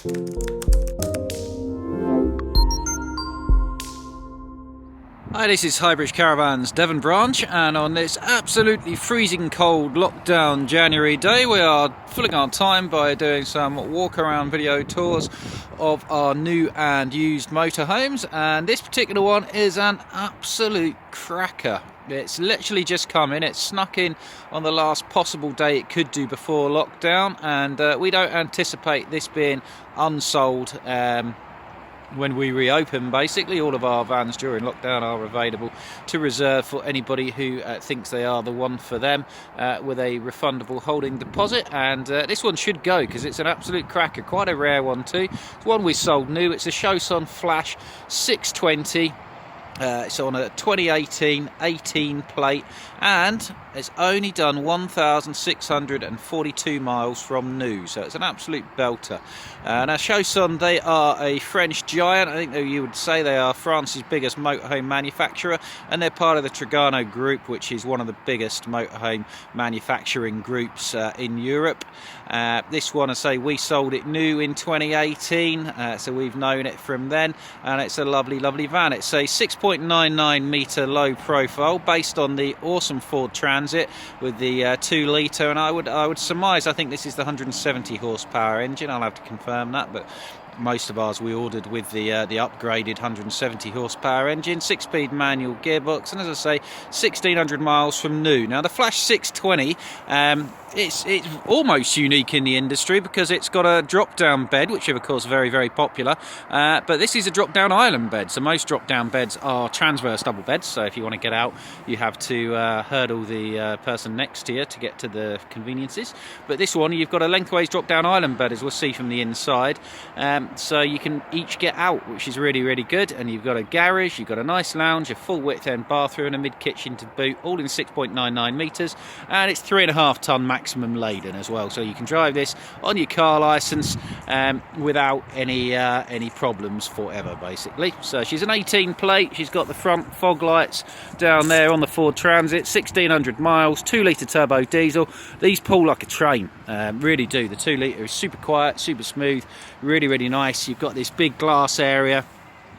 Hi, this is Highbridge Caravans Devon branch, and on this absolutely freezing cold lockdown January day we are filling our time by doing some walk around video tours of our new and used motorhomes, and this particular one is an absolute cracker. It's literally just come in, it's snuck in on the last possible day it could do before lockdown, and we don't anticipate this being unsold when we reopen. Basically all of our vans during lockdown are available to reserve for anybody who thinks they are the one for them, with a refundable holding deposit, and this one should go because it's an absolute cracker, quite a rare one too. It's one we sold new. It's a Chausson Flash 620. It's on a 2018 18 plate, and it's only done 1,642 miles from new, so it's an absolute belter. Now Chausson, they are a French giant. I think that you would say they are France's biggest motorhome manufacturer, and they're part of the Trigano group, which is one of the biggest motorhome manufacturing groups in Europe. This one, I say, we sold it new in 2018, so we've known it from then, and it's a lovely van. It's a 6.99 metre low profile based on the awesome Ford Transit with the 2 litre, and I would surmise, I think this is the 170 horsepower engine. I'll have to confirm that, but most of ours we ordered with the upgraded 170 horsepower engine, 6-speed manual gearbox, and as I say, 1,600 miles from new. Now the Flash 620, it's almost unique in the industry because it's got a drop-down bed, which of course very, very popular, but this is a drop-down island bed. So most drop-down beds are transverse double beds, so if you want to get out you have to hurdle the person next to you to get to the conveniences, but this one you've got a lengthways drop-down island bed, as we'll see from the inside. So you can each get out, which is really, really good, and you've got a garage, you've got a nice lounge, a full width end bathroom and a mid kitchen to boot, all in 6.99 metres, and it's 3.5 tonne maximum laden as well, so you can drive this on your car licence without any problems forever, basically. So she's an 18 plate, she's got the front fog lights down there on the Ford Transit, 1,600 miles, 2 litre turbo diesel. These pull like a train, really do. The 2 litre is super quiet, super smooth, really, really nice. You've got this big glass area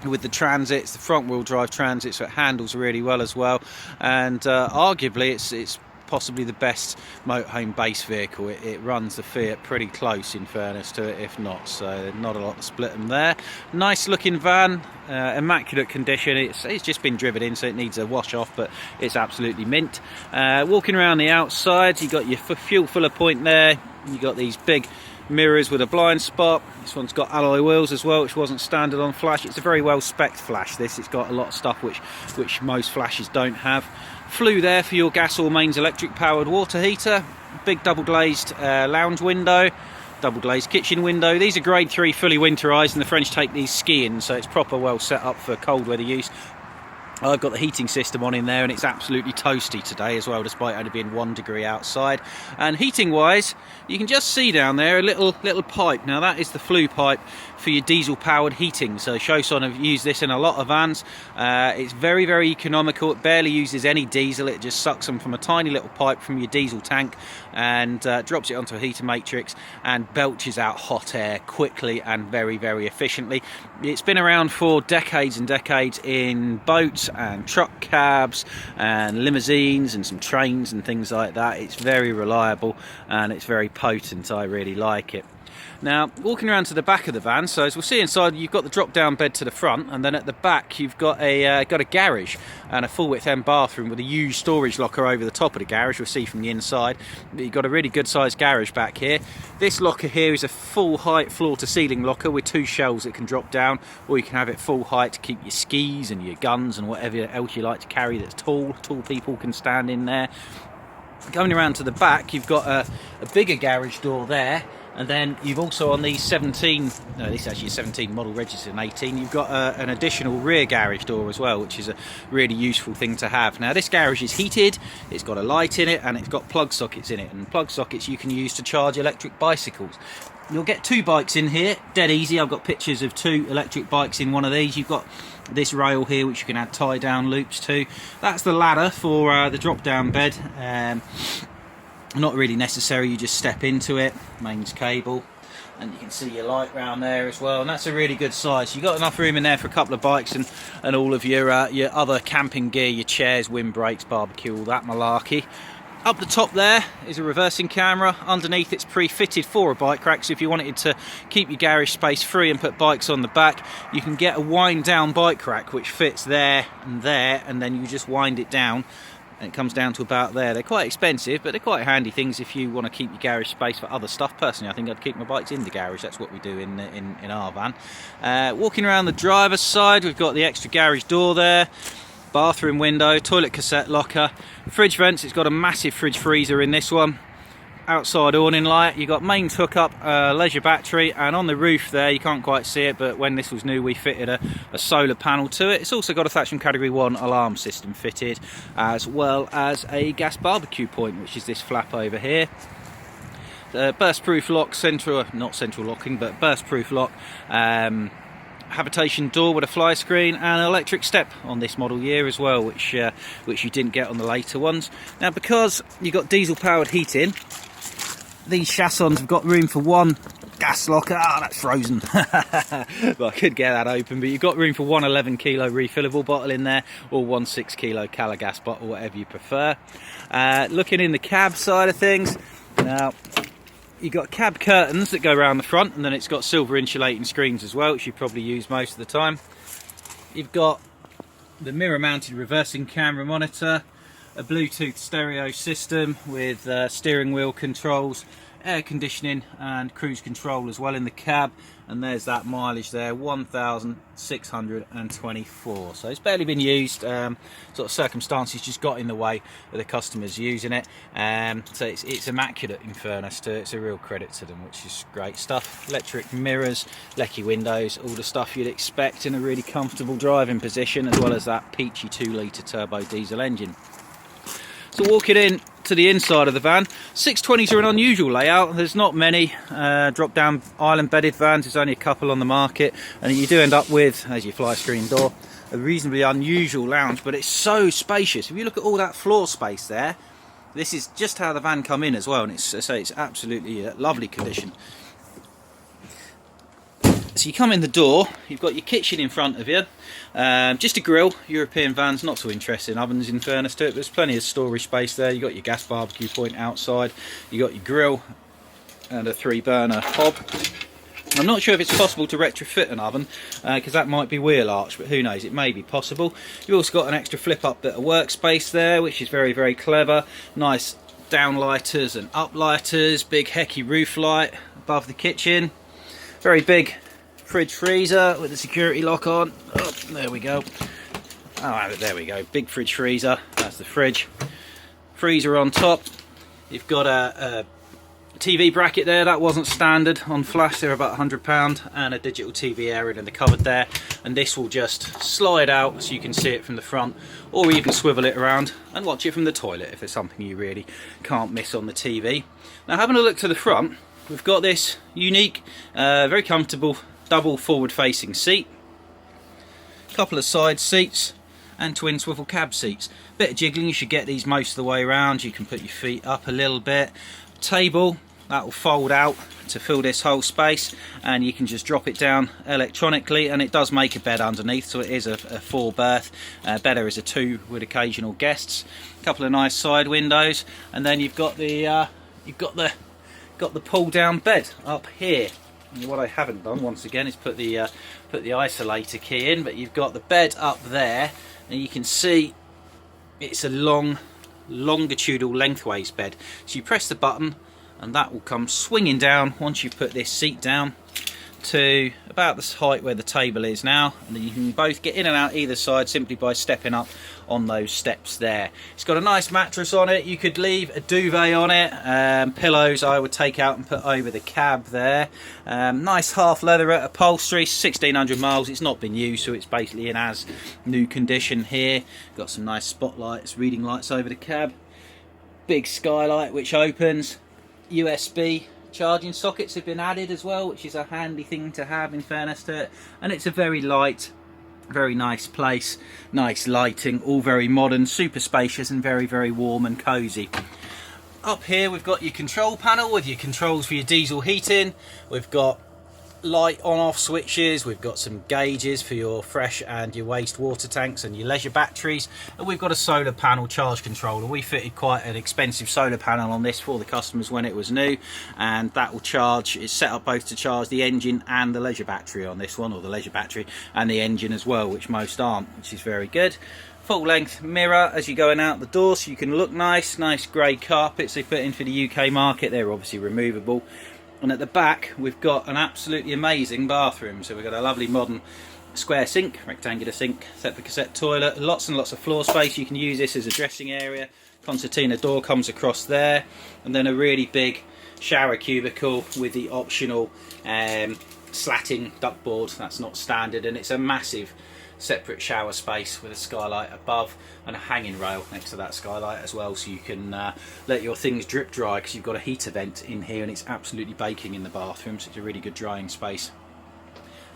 with the Transits, the front wheel drive Transit, so it handles really well as well, and arguably it's possibly the best motorhome base vehicle. It runs the Fiat pretty close, in fairness to it, if not, so not a lot to split them there. Nice looking van, immaculate condition. It's just been driven in, so it needs a wash off, but it's absolutely mint. Walking around the outside, you got your fuel filler point there, you got these big mirrors with a blind spot. This one's got alloy wheels as well, which wasn't standard on Flash. It's a very well spec'd Flash, this. It's got a lot of stuff which most Flashes don't have. Flue there for your gas or mains electric powered water heater. Big double glazed lounge window, double glazed kitchen window. These are grade 3 fully winterised, and the French take these skiing, so it's proper well set up for cold weather use. I've got the heating system on in there, and it's absolutely toasty today as well, despite only being 1 degree outside. And heating wise, you can just see down there a little pipe. Now that is the Flue Pipe for your diesel powered heating. So Chausson have used this in a lot of vans. It's very, very economical. It barely uses any diesel. It just sucks them from a tiny little pipe from your diesel tank and drops it onto a heater matrix and belches out hot air quickly and very, very efficiently. It's been around for decades and decades in boats and truck cabs and limousines and some trains and things like that. It's very reliable and it's very potent. I really like it. Now, walking around to the back of the van, so as we'll see inside, you've got the drop-down bed to the front, and then at the back you've got a garage and a full-width end bathroom with a huge storage locker over the top of the garage. We'll see from the inside. But you've got a really good-sized garage back here. This locker here is a full-height floor-to-ceiling locker with 2 shelves that can drop down, or you can have it full height to keep your skis and your guns and whatever else you like to carry that's tall. Tall people can stand in there. Going around to the back, you've got a bigger garage door there. And then you've also on these 17, no, this is actually a 17 model registered in 18, you've got an additional rear garage door as well, which is a really useful thing to have. Now this garage is heated, it's got a light in it, and it's got plug sockets in it, and plug sockets you can use to charge electric bicycles. You'll get 2 bikes in here, dead easy. I've got pictures of 2 electric bikes in one of these. You've got this rail here which you can add tie down loops to. That's the ladder for the drop down bed. Not really necessary, you just step into it, mains cable, and you can see your light round there as well, and that's a really good size. You've got enough room in there for a couple of bikes and all of your other camping gear, your chairs, windbreaks, barbecue, all that malarkey. Up the top there is a reversing camera. Underneath it's pre-fitted for a bike rack, so if you wanted to keep your garage space free and put bikes on the back, you can get a wind down bike rack which fits there, and then you just wind it down and it comes down to about there. They're quite expensive, but they're quite handy things if you want to keep your garage space for other stuff. Personally, I think I'd keep my bikes in the garage. That's what we do in our van. Walking around the driver's side, we've got the extra garage door there, bathroom window, toilet cassette locker, fridge vents. It's got a massive fridge freezer in this one. Outside awning light, you've got mains hookup, leisure battery, and on the roof there, you can't quite see it, but when this was new we fitted a solar panel to it. It's also got a Thatcham Category 1 alarm system fitted, as well as a gas barbecue point, which is this flap over here. The burst proof lock, not central locking, but burst proof lock, habitation door with a fly screen, and an electric step on this model year as well, which you didn't get on the later ones. Now, because you've got diesel powered heating, these Chaussons have got room for one gas locker. That's frozen. Well, I could get that open, but you've got room for one 11 kilo refillable bottle in there, or one 6 kilo Calagas bottle, whatever you prefer. Looking in the cab side of things, now you've got cab curtains that go around the front, and then it's got silver insulating screens as well, which you probably use most of the time. You've got the mirror mounted reversing camera monitor, a Bluetooth stereo system with steering wheel controls, air conditioning and cruise control as well in the cab, and there's that mileage there, 1,624. So it's barely been used, sort of circumstances just got in the way of the customers using it, so it's immaculate in fairness to it. It's a real credit to them, which is great stuff. Electric mirrors, lecky windows, all the stuff you'd expect in a really comfortable driving position, as well as that peachy 2 litre turbo diesel engine. So walking in to the inside of the van, 620s are an unusual layout. There's not many drop down island bedded vans, there's only a couple on the market, and you do end up with, as your fly screen door, a reasonably unusual lounge, but it's so spacious. If you look at all that floor space there, this is just how the van come in as well, and it's absolutely lovely condition. So you come in the door, you've got your kitchen in front of you, just a grill. European vans not so interested in ovens in fairness to it, but there's plenty of storage space there. You've got your gas barbecue point outside, you've got your grill and a 3-burner hob. I'm not sure if it's possible to retrofit an oven, because that might be wheel arch, but who knows, it may be possible. You've also got an extra flip up bit of workspace there, which is very, very clever. Nice downlighters and uplighters, big hecky roof light above the kitchen, very big fridge freezer with the security lock on. Oh, there we go. Oh, there we go. Big fridge freezer. That's the fridge. Freezer on top. You've got a TV bracket there. That wasn't standard on Flash. They're about £100, and a digital TV area in the cupboard there. And this will just slide out so you can see it from the front, or even swivel it around and watch it from the toilet if there's something you really can't miss on the TV. Now, having a look to the front, we've got this unique, very comfortable double forward facing seat, couple of side seats, and twin swivel cab seats. Bit of jiggling, you should get these most of the way around. You can put your feet up a little bit. Table, that will fold out to fill this whole space, and you can just drop it down electronically, and it does make a bed underneath, so it is a 4 berth. Better is a 2 with occasional guests. A couple of nice side windows, and then you've got the pull down bed up here. And what I haven't done, once again, is put the isolator key in, but you've got the bed up there, and you can see it's a longitudinal lengthways bed. So you press the button and that will come swinging down once you put this seat down to about the height where the table is now, and then you can both get in and out either side simply by stepping up on those steps there. It's got a nice mattress on it. You could leave a duvet on it. Pillows I would take out and put over the cab there. Nice half leatherette upholstery, 1600 miles. It's not been used, so it's basically in as new condition here. Got some nice spotlights, reading lights over the cab. Big skylight which opens. USB charging sockets have been added as well, which is a handy thing to have in fairness to it. And it's a very light, very nice place. Nice lighting, all very modern, super spacious, and very, very warm and cosy. Up here we've got your control panel with your controls for your diesel heating. We've got light on off switches, we've got some gauges for your fresh and your waste water tanks and your leisure batteries, and we've got a solar panel charge controller. We fitted quite an expensive solar panel on this for the customers when it was new, and that will charge, it's set up both to charge the engine and the leisure battery on this one, or the leisure battery and the engine as well, which most aren't, which is very good. Full length mirror as you're going out the door, so you can look nice grey carpets they put in for the UK market. They're obviously removable. And at the back we've got an absolutely amazing bathroom. So we've got a lovely modern square sink, rectangular sink, set for cassette toilet, lots and lots of floor space. You can use this as a dressing area. Concertina door comes across there, and then a really big shower cubicle with the optional slatting duckboard. That's not standard, and it's a massive separate shower space with a skylight above and a hanging rail next to that skylight as well, so you can let your things drip dry, because you've got a heater vent in here and it's absolutely baking in the bathroom, so it's a really good drying space.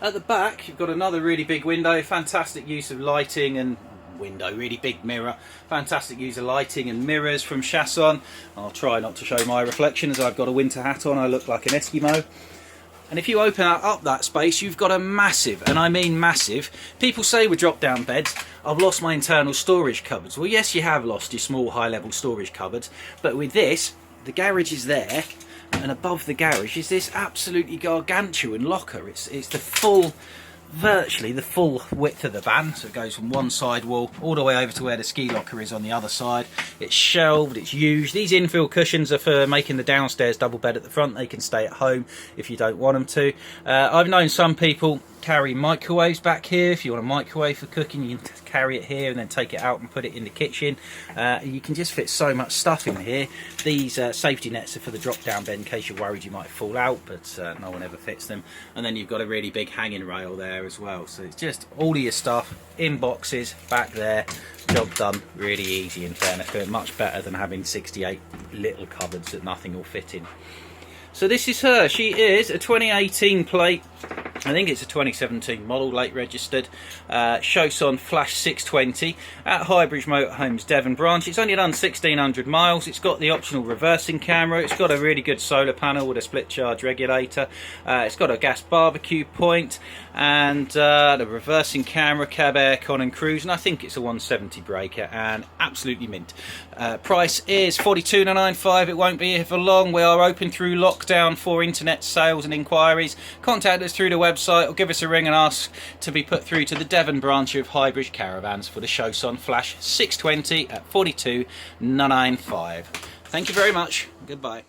At the back you've got another really big window, fantastic use of lighting and window, really big mirror, fantastic use of lighting and mirrors from Chausson. I'll try not to show my reflection as I've got a winter hat on, I look like an Eskimo. And if you open up that space, you've got a massive, and I mean massive, people say with drop down beds, I've lost my internal storage cupboards. Well, yes, you have lost your small high level storage cupboards, but with this, the garage is there, and above the garage is this absolutely gargantuan locker. It's the full, virtually the full width of the van, so it goes from one side wall all the way over to where the ski locker is on the other side. It's shelved, it's used. These infill cushions are for making the downstairs double bed at the front. They can stay at home if you don't want them to. I've known some people carry microwaves back here. If you want a microwave for cooking, you can carry it here and then take it out and put it in the kitchen. You can just fit so much stuff in here. These safety nets are for the drop down bed in case you're worried you might fall out, but no one ever fits them. And then you've got a really big hanging rail there as well, so it's just all of your stuff in boxes back there. Job done, really easy in fairness, but much better than having 68 little cupboards that nothing will fit in. So this is her. She is a 2018 plate. I think it's a 2017 model, late registered, Chausson Flash 620 at Highbridge Motorhomes Devon branch. It's only done 1,600 miles. It's got the optional reversing camera. It's got a really good solar panel with a split charge regulator. It's got a gas barbecue point and the reversing camera, cab aircon and cruise, and I think it's a 170 breaker, and absolutely mint. Price is $42,995. It won't be here for long. We are open through lockdown for internet sales and inquiries. Contact us through the website or give us a ring and ask to be put through to the Devon branch of Highbridge Caravans for the Chausson Flash 620 at $42,995. Thank you very much. Goodbye.